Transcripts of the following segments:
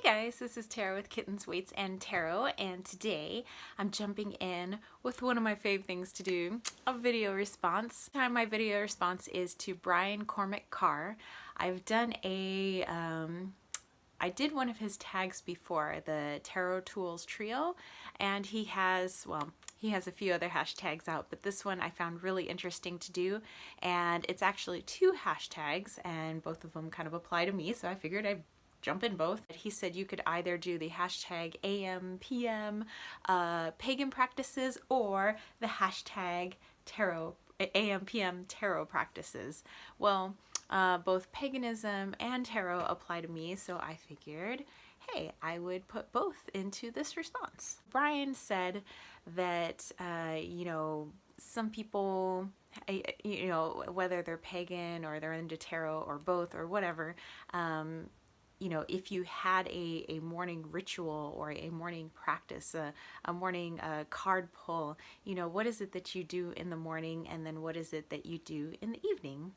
guys, this is Tarot with Kittens, Weights, and Tarot, and today I'm jumping in with one of my fave things to do, a video response. This time my video response is to Brian Cormack Carr. I've done I did one of his tags before, the Tarot Tools Trio, and he has a few other hashtags out, but this one I found really interesting to do, and it's actually two hashtags, and both of them kind of apply to me, so I figured I'd jump in both. He said you could either do the hashtag AM, PM, pagan practices, or the hashtag tarot, AM, PM tarot practices. Well, both paganism and tarot apply to me, so I figured, hey, I would put both into this response. Brian said that, some people, whether they're pagan or they're into tarot or both or whatever, if you had a morning ritual or a morning practice, a morning card pull, what is it that you do in the morning, and then what is it that you do in the evening?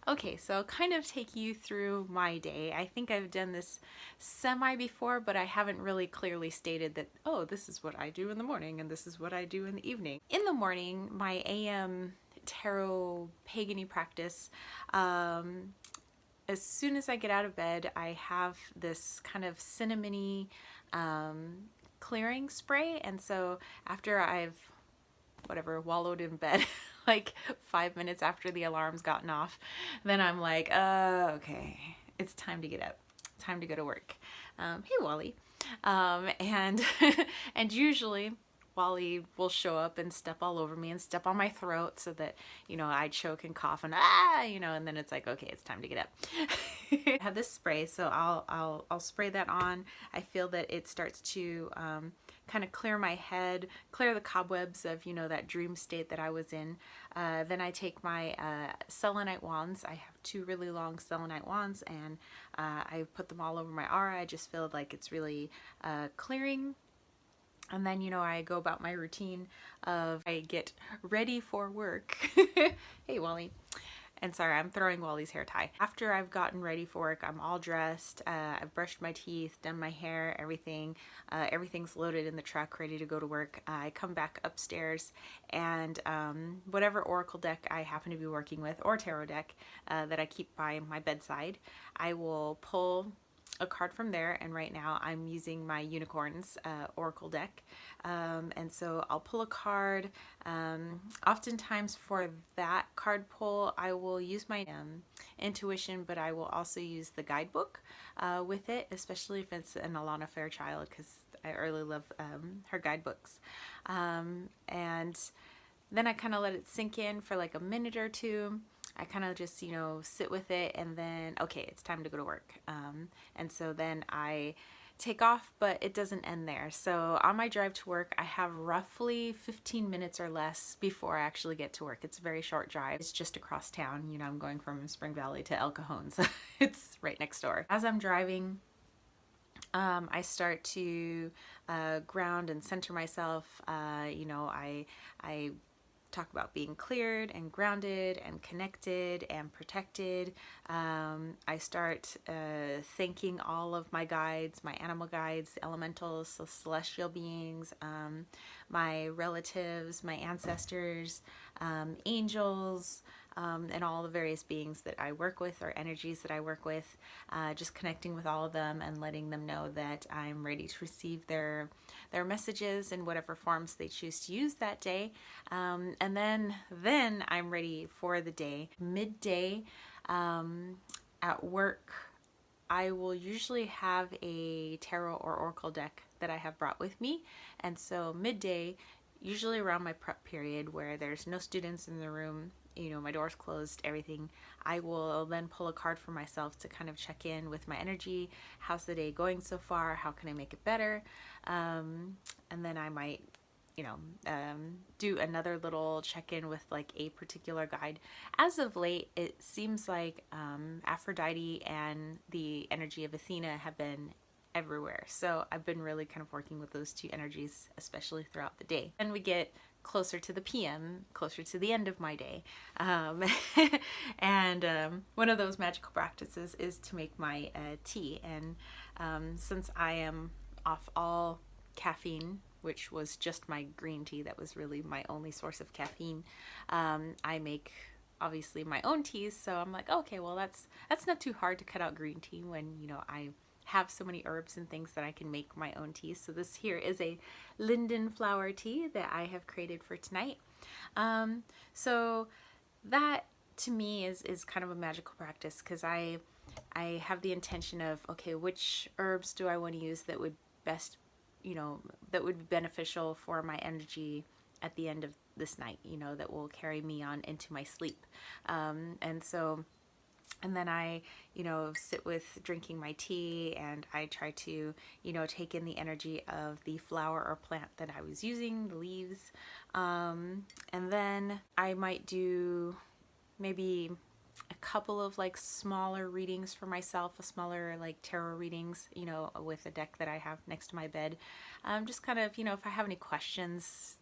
Okay, so I'll kind of take you through my day. I think I've done this semi before, but I haven't really clearly stated that, oh, this is what I do in the morning and this is what I do in the evening. In the morning, my AM tarot pagany practice, as soon as I get out of bed, I have this kind of cinnamony clearing spray, and so after I've wallowed in bed like 5 minutes after the alarm's gotten off, then I'm like, okay, it's time to get up, time to go to work. Hey Wally. And and usually Wally will show up and step all over me and step on my throat so that, I choke and cough and and then it's like, okay, it's time to get up. I have this spray, so I'll spray that on. I feel that it starts to kind of clear my head, clear the cobwebs of, that dream state that I was in. Then I take my selenite wands. I have two really long selenite wands, and I put them all over my aura. I just feel like it's really clearing. And then, I go about my routine of I get ready for work. Hey, Wally. And sorry, I'm throwing Wally's hair tie. After I've gotten ready for work, I'm all dressed. I've brushed my teeth, done my hair, everything. Everything's loaded in the truck, ready to go to work. I come back upstairs, and whatever oracle deck I happen to be working with, or tarot deck that I keep by my bedside, I will pull a card from there, and right now I'm using my unicorns oracle deck, and so I'll pull a card. Oftentimes for that card pull I will use my intuition, but I will also use the guidebook with it, especially if it's an Alana Fairchild, because I really love her guidebooks. And then I kind of let it sink in for like a minute or two. I kind of just, sit with it, and then, okay, it's time to go to work. And so then I take off, but it doesn't end there. So on my drive to work, I have roughly 15 minutes or less before I actually get to work. It's a very short drive. It's just across town. I'm going from Spring Valley to El Cajon, so it's right next door. As I'm driving, I start to ground and center myself. I talk about being cleared and grounded and connected and protected. I start thanking all of my guides, my animal guides, the elementals, the celestial beings, my relatives, my ancestors, angels, and all the various beings that I work with, or energies that I work with, just connecting with all of them and letting them know that I'm ready to receive their messages in whatever forms they choose to use that day. And then I'm ready for the day. Midday at work, I will usually have a tarot or oracle deck that I have brought with me, and so midday, usually around my prep period where there's no students in the room, my door's closed, everything, I will then pull a card for myself to kind of check in with my energy. How's the day going so far? How can I make it better? And then I might, do another little check-in with like a particular guide. As of late, it seems like Aphrodite and the energy of Athena have been everywhere. So I've been really kind of working with those two energies, especially throughout the day. Then we get closer to the PM, closer to the end of my day. And one of those magical practices is to make my tea. And Since I am off all caffeine, which was just my green tea, that was really my only source of caffeine, I make obviously my own teas. So I'm like, okay, well, that's not too hard to cut out green tea when, you know, I have so many herbs and things that I can make my own teas. So this here is a linden flower tea that I have created for tonight. So that to me is kind of a magical practice, because I have the intention of, okay, which herbs do I want to use that would best, you know, that would be beneficial for my energy at the end of this night, you know, that will carry me on into my sleep. And then I, you know, sit with drinking my tea, and I try to, you know, take in the energy of the flower or plant that I was using, the leaves. And then I might do maybe a couple of like smaller readings for myself, a smaller like tarot readings, you know, with a deck that I have next to my bed. Just kind of, you know, if I have any questions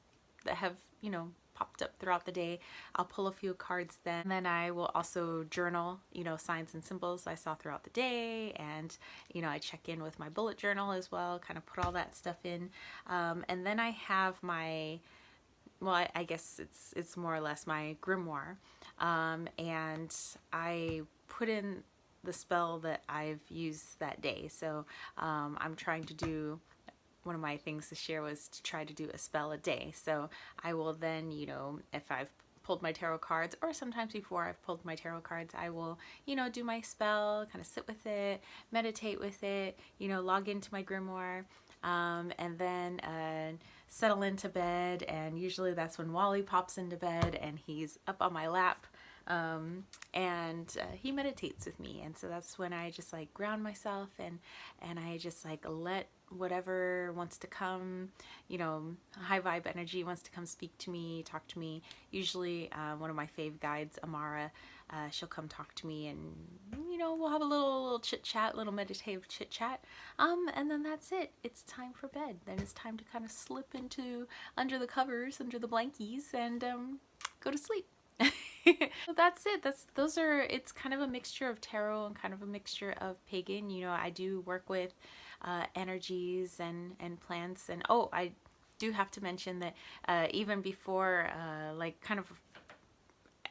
that have, you know, popped up throughout the day, I'll pull a few cards then. And then I will also journal, you know, signs and symbols I saw throughout the day, and, you know, I check in with my bullet journal as well, kind of put all that stuff in. And then I have my, well, I guess it's more or less my grimoire, and I put in the spell that I've used that day. So I'm trying to do, one of my things this year was to try to do a spell a day. So I will then, you know, if I've pulled my tarot cards, or sometimes before I've pulled my tarot cards, I will, you know, do my spell, kind of sit with it, meditate with it, you know, log into my grimoire, and then settle into bed. And usually that's when Wally pops into bed and he's up on my lap, and he meditates with me. And so that's when I just like ground myself, and I just like let whatever wants to come, you know, high vibe energy wants to come speak to me, talk to me. Usually one of my fave guides, Amara, she'll come talk to me, and, you know, we'll have a little chit chat, little meditative chit chat, and then that's it. It's time for bed. Then it's time to kind of slip into under the covers, under the blankies, and go to sleep. So that's it. It's kind of a mixture of tarot and kind of a mixture of pagan. You know, I do work with energies and plants. And oh, I do have to mention that even before, like kind of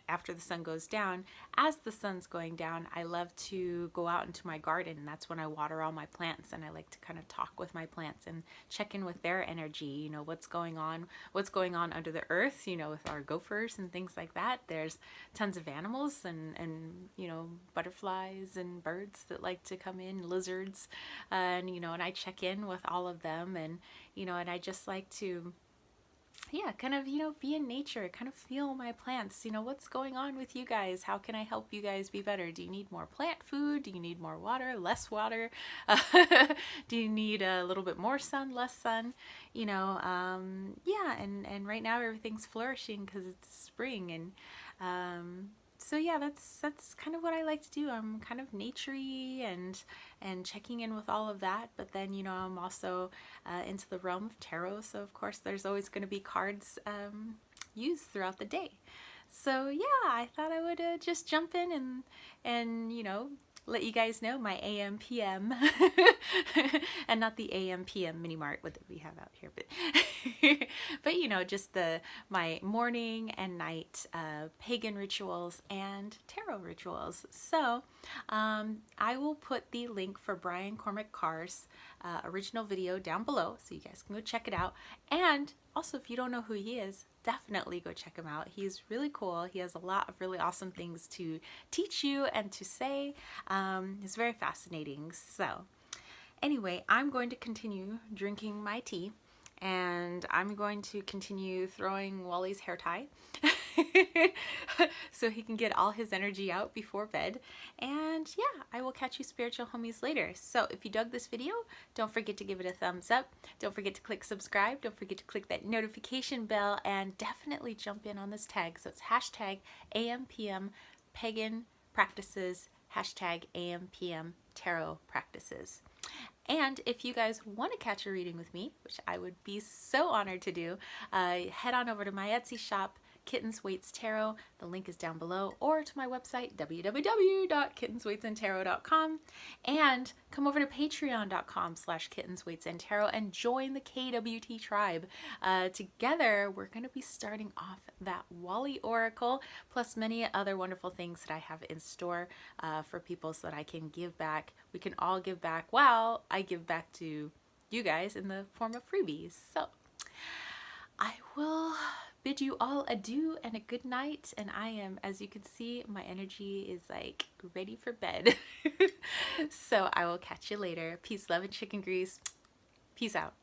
after the sun goes down, as the sun's going down, I love to go out into my garden, and that's when I water all my plants, and I like to kind of talk with my plants and check in with their energy, you know, what's going on under the earth, you know, with our gophers and things like that. There's tons of animals and you know, butterflies and birds that like to come in, lizards, and, you know, and I check in with all of them, and, you know, and I just like to, yeah, kind of, you know, be in nature, kind of feel my plants, you know, what's going on with you guys? How can I help you guys be better? Do you need more plant food? Do you need more water, less water? Do you need a little bit more sun, less sun? You know, yeah, and right now everything's flourishing because it's spring, and so yeah, that's kind of what I like to do. I'm kind of naturey and checking in with all of that. But then, you know, I'm also into the realm of tarot. So of course, there's always going to be cards used throughout the day. So yeah, I thought I would just jump in and you know, let you guys know my AM PM and not the AM PM mini mart what we have out here, but you know, just my morning and night pagan rituals and tarot rituals. So I will put the link for Brian Cormack Carr's original video down below, so you guys can go check it out. And also, if you don't know who he is, definitely go check him out. He's really cool. He has a lot of really awesome things to teach you and to say. It's very fascinating. So anyway, I'm going to continue drinking my tea, and I'm going to continue throwing Wally's hair tie so he can get all his energy out before bed. And yeah, I will catch you spiritual homies later. So if you dug this video, don't forget to give it a thumbs up. Don't forget to click subscribe. Don't forget to click that notification bell, and definitely jump in on this tag. So it's hashtag AMPM Pagan Practices, hashtag AMPM Tarot Practices. And if you guys want to catch a reading with me, which I would be so honored to do, head on over to my Etsy shop, Kittens Waits Tarot. The link is down below, or to my website, www.kittenswaitsandtarot.com, and come over to patreon.com/kittenswaitsandtarot and join the KWT tribe. Together, we're going to be starting off that Wally Oracle, plus many other wonderful things that I have in store for people so that I can give back. We can all give back while I give back to you guys in the form of freebies. So I will bid you all adieu and a good night. And I am, as you can see, my energy is like ready for bed. So I will catch you later. Peace, love, and chicken grease. Peace out.